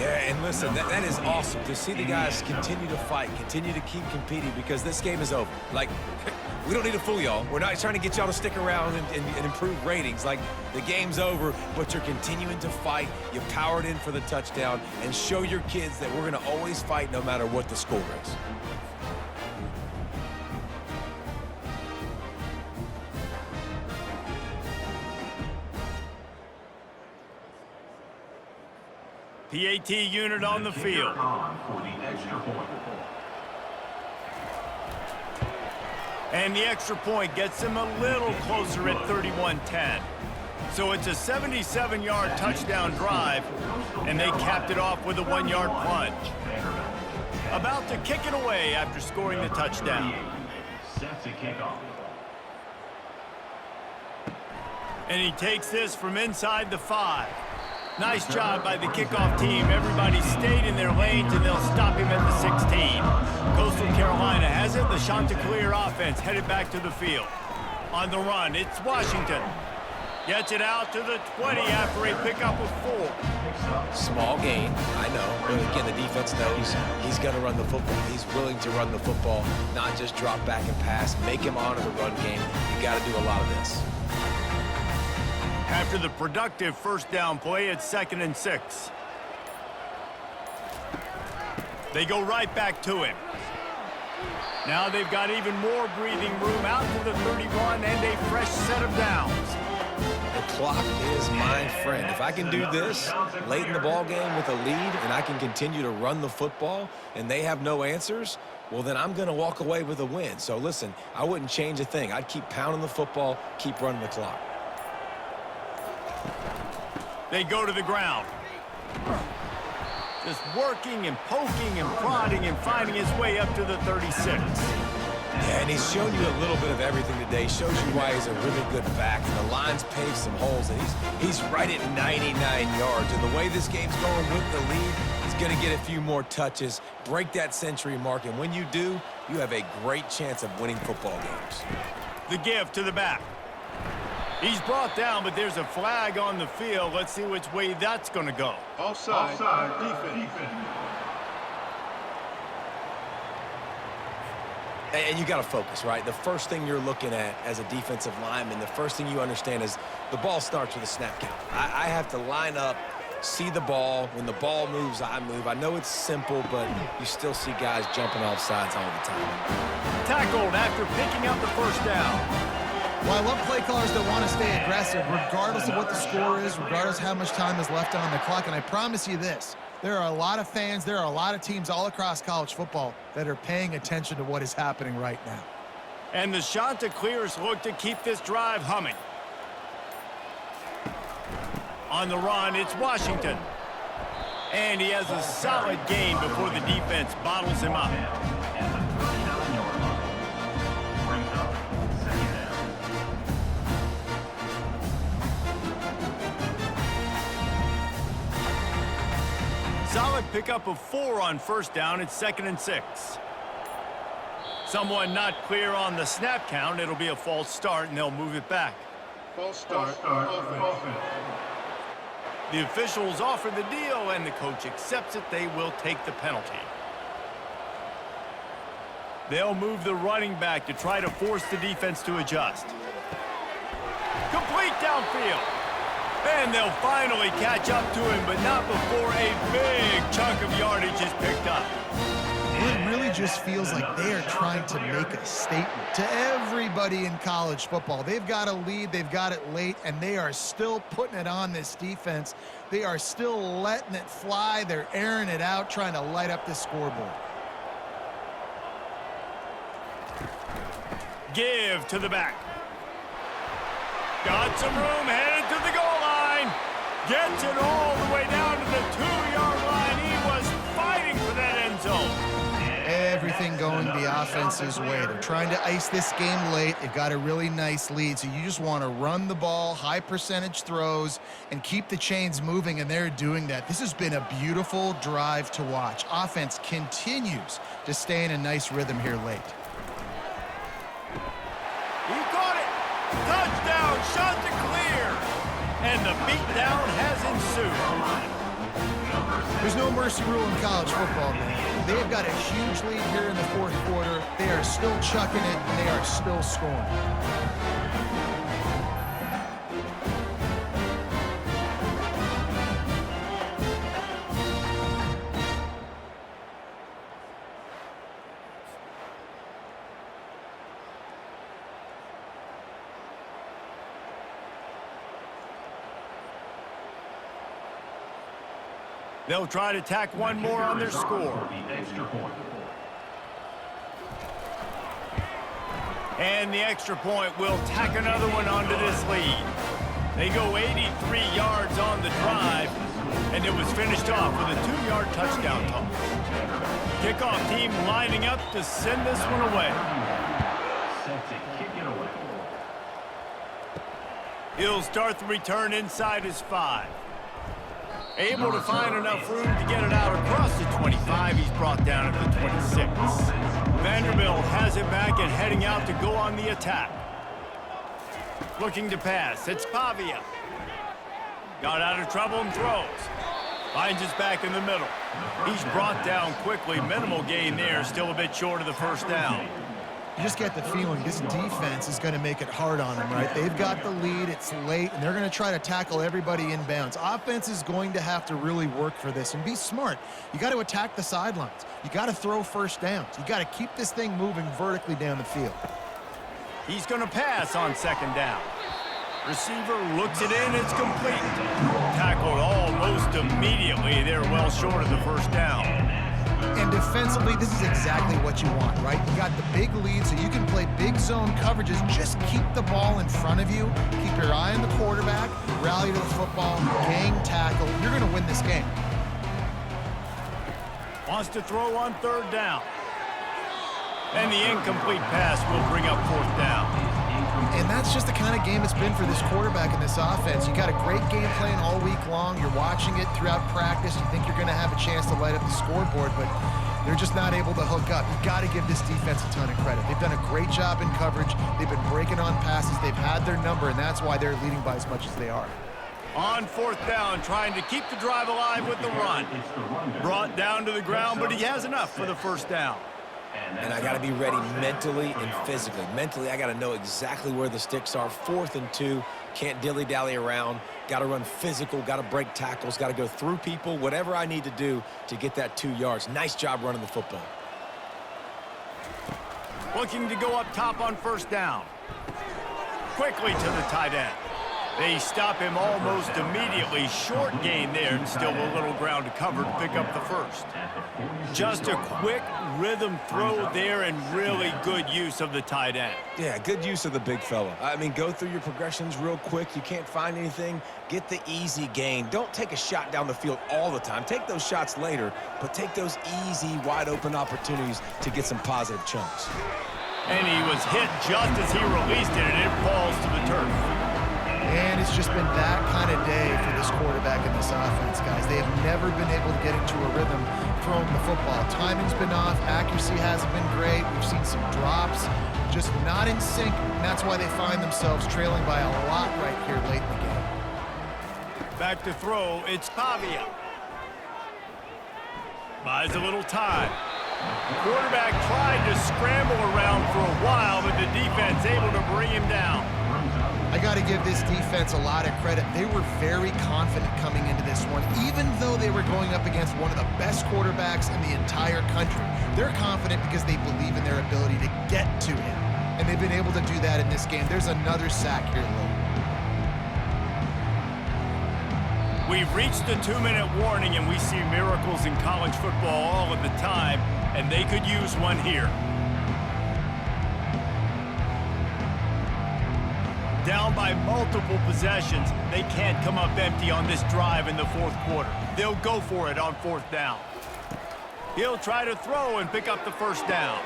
Yeah, and listen, that is awesome to see the guys continue to fight, continue to keep competing, because this game is over. Like, we don't need to fool y'all. We're not trying to get y'all to stick around and improve ratings. Like, the game's over, but you're continuing to fight. You powered in for the touchdown, and show your kids that we're going to always fight no matter what the score is. PAT unit on the field. For the extra point. And the extra point gets them a little closer at 31-10. So it's a 77-yard touchdown drive, and they capped it off with a 1-yard plunge. About to kick it away after scoring the touchdown. Set to kick off. And he takes this from inside the 5. Nice job by the kickoff team. Everybody stayed in their lanes, and they'll stop him at the 16. Coastal Carolina has it. The Chanticleer offense headed back to the field. On the run, it's Washington. Gets it out to the 20 after a pickup of 4. Small gain, I know. But again, the defense knows he's going to run the football. He's willing to run the football, not just drop back and pass. Make him honor the run game. You got to do a lot of this. After the productive first down play, it's 2nd and 6. They go right back to him. Now they've got even more breathing room out to the 31 and a fresh set of downs. The clock is my friend. If I can do this late in the ball game with a lead and I can continue to run the football and they have no answers, well, then I'm going to walk away with a win. So listen, I wouldn't change a thing. I'd keep pounding the football, keep running the clock. They go to the ground. Just working and poking and prodding and finding his way up to the 36. Yeah, and he's shown you a little bit of everything today. Shows you why he's a really good back. The line's paved some holes, and he's right at 99 yards. And the way this game's going with the lead, he's going to get a few more touches, break that century mark, and when you do, you have a great chance of winning football games. The give to the back. He's brought down, but there's a flag on the field. Let's see which way that's going to go. Offside, defense. And you got to focus, right? The first thing you're looking at as a defensive lineman, the first thing you understand is the ball starts with a snap count. I have to line up, see the ball. When the ball moves, I move. I know it's simple, but you still see guys jumping off sides all the time. Tackled after picking up the first down. Well, I love play callers that want to stay aggressive regardless of what the score is, regardless of how much time is left on the clock. And I promise you this, there are a lot of fans, there are a lot of teams all across college football that are paying attention to what is happening right now. And the Chanticleers look to keep this drive humming. On the run, it's Washington. And he has a solid gain before the defense bottles him up. Solid pickup of 4 on first down. It's 2nd and 6. Someone not clear on the snap count. It'll be a false start, and they'll move it back. False start. Offense. The officials offer the deal, and the coach accepts it. They will take the penalty. They'll move the running back to try to force the defense to adjust. Complete downfield. And they'll finally catch up to him, but not before a big chunk of yardage is picked up. It really just feels like they are trying to make a statement to everybody in college football. They've got a lead, they've got it late, and they are still putting it on this defense. They are still letting it fly. They're airing it out, trying to light up this scoreboard. Give to the back. Got some room, headed to the goal line. Gets it all the way down to the 2-yard line. He was fighting for that end zone. Everything going the offense's way. They're trying to ice this game late. They've got a really nice lead, so you just want to run the ball, high percentage throws, and keep the chains moving, and they're doing that. This has been a beautiful drive to watch. Offense continues to stay in a nice rhythm here late. He caught it. Touchdown, Chanticleer. And the beatdown has ensued. There's no mercy rule in college football, man. They've got a huge lead here in the 4th quarter. They are still chucking it, and they are still scoring. They'll try to tack one more on their score. And the extra point will tack another one onto this lead. They go 83 yards on the drive, and it was finished off with a 2-yard touchdown toss. Kickoff team lining up to send this one away. He'll start the return inside his 5. Able to find enough room to get it out across the 25. He's brought down at the 26. Vanderbilt has it back and heading out to go on the attack. Looking to pass. It's Pavia. Got out of trouble and throws. Finds his back in the middle. He's brought down quickly. Minimal gain there. Still a bit short of the first down. You just get the feeling this defense is going to make it hard on them, right? They've got the lead, it's late, and they're going to try to tackle everybody inbounds. Offense is going to have to really work for this and be smart. You got to attack the sidelines. You got to throw first downs. You got to keep this thing moving vertically down the field. He's going to pass on 2nd down. Receiver looks it in, it's complete. Tackled almost immediately. They're well short of the first down. And defensively, this is exactly what you want, right? You got the big lead, so you can play big zone coverages. Just keep the ball in front of you. Keep your eye on the quarterback. Rally to the football. Gang tackle. You're going to win this game. Wants to throw on 3rd down. And the incomplete pass will bring up 4th down. And that's just the kind of game it's been for this quarterback in this offense. You got a great game plan all week long. You're watching it throughout practice. You think you're going to have a chance to light up the scoreboard, but they're just not able to hook up. You've got to give this defense a ton of credit. They've done a great job in coverage. They've been breaking on passes. They've had their number, and that's why they're leading by as much as they are. On 4th down, trying to keep the drive alive with the run. Brought down to the ground, but he has enough for the first down. And I got to be ready mentally and physically. Mentally, I got to know exactly where the sticks are. 4th and 2, can't dilly-dally around. Got to run physical, got to break tackles, got to go through people, whatever I need to do to get that 2 yards. Nice job running the football. Looking to go up top on 1st down. Quickly to the tight end. They stop him almost immediately. Short gain there, and still a little ground to cover to pick up the first. Just a quick rhythm throw there, and really good use of the tight end. Yeah, good use of the big fella. I mean, go through your progressions real quick. You can't find anything. Get the easy gain. Don't take a shot down the field all the time. Take those shots later, but take those easy, wide-open opportunities to get some positive chunks. And he was hit just as he released it, and it falls to the turf. And it's just been that kind of day for this quarterback in this offense, guys. They have never been able to get into a rhythm throwing the football. Timing's been off. Accuracy hasn't been great. We've seen some drops, just not in sync. And that's why they find themselves trailing by a lot right here late in the game. Back to throw, it's Pavia. Buys a little time. The quarterback tried to scramble around for a while, but the defense able to bring him down. I got to give this defense a lot of credit. They were very confident coming into this one, even though they were going up against one of the best quarterbacks in the entire country. They're confident because they believe in their ability to get to him, and they've been able to do that in this game. There's another sack here, Lou. We've reached the 2-minute warning, and we see miracles in college football all of the time, and they could use one here. Down by multiple possessions, they can't come up empty on this drive in the fourth quarter. They'll go for it on fourth down. He'll try to throw and pick up the first down.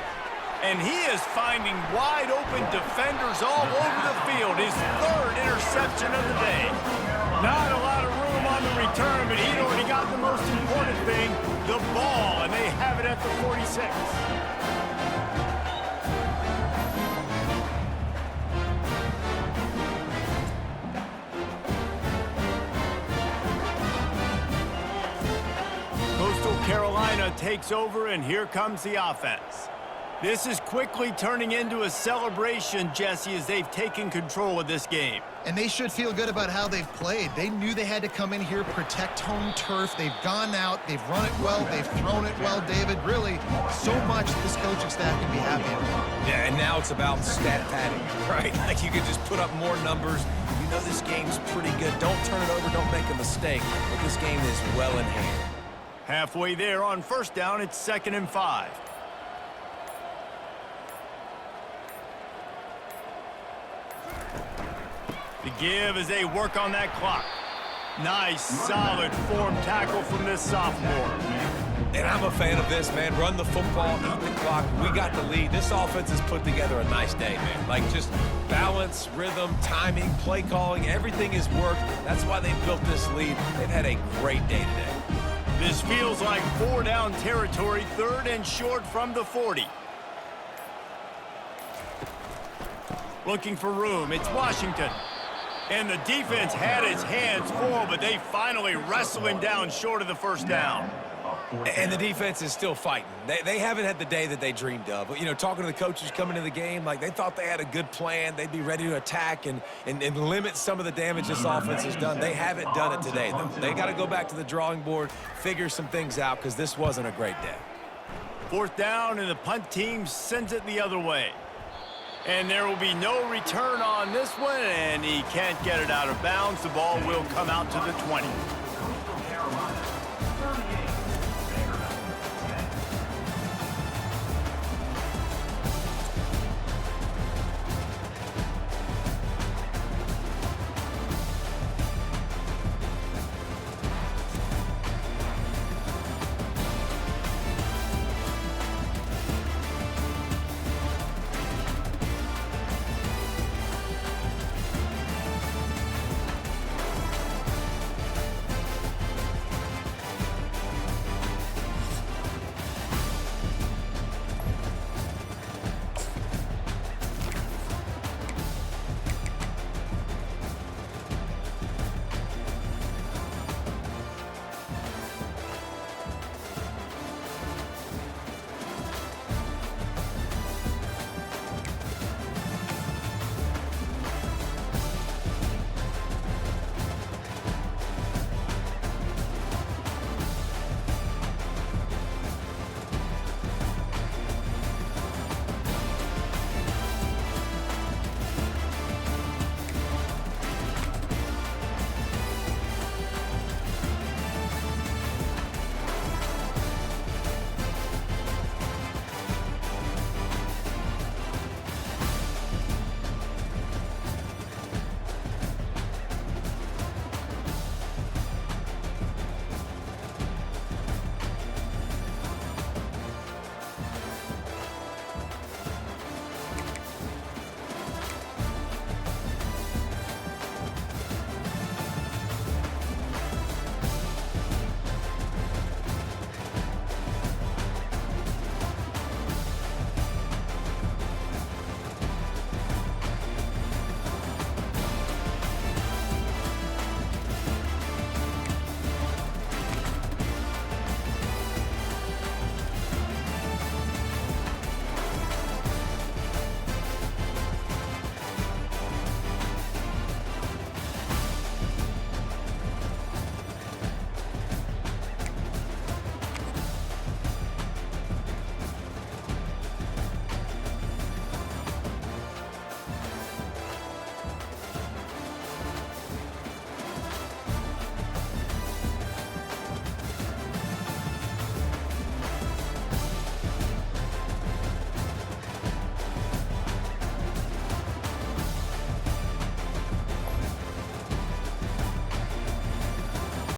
And he is finding wide open defenders all over the field. His third interception of the day. Not a lot of room on the return, but he'd already got the most important thing, the ball, and they have it at the 46. Carolina takes over, and here comes the offense. This is quickly turning into a celebration, Jesse, as they've taken control of this game. And they should feel good about how they've played. They knew they had to come in here, protect home turf. They've gone out, they've run it well, they've thrown it well, David. Really, so much this coaching staff can be happy about. Yeah, and now it's about stat padding, right? Like you could just put up more numbers. You know this game's pretty good. Don't turn it over, don't make a mistake. But this game is well in hand. Halfway there on first down, it's 2nd and 5. The give as they work on that clock. Nice, solid form tackle from this sophomore. And I'm a fan of this, man. Run the football, eat the clock. We got the lead. This offense has put together a nice day, man. Like just balance, rhythm, timing, play calling, everything has worked. That's why they built this lead. They've had a great day today. This feels like 4-down territory, 3rd and short from the 40. Looking for room, it's Washington. And the defense had its hands full, but they finally wrestle him down short of the first down. And the defense is still fighting. They haven't had the day that they dreamed of. But, you know, talking to the coaches coming into the game, like they thought they had a good plan. They'd be ready to attack and limit some of the damage this offense has done. They haven't done it today, though. They got to go back to the drawing board, figure some things out, because this wasn't a great day. 4th down, and the punt team sends it the other way. And there will be no return on this one, and he can't get it out of bounds. The ball will come out to the 20.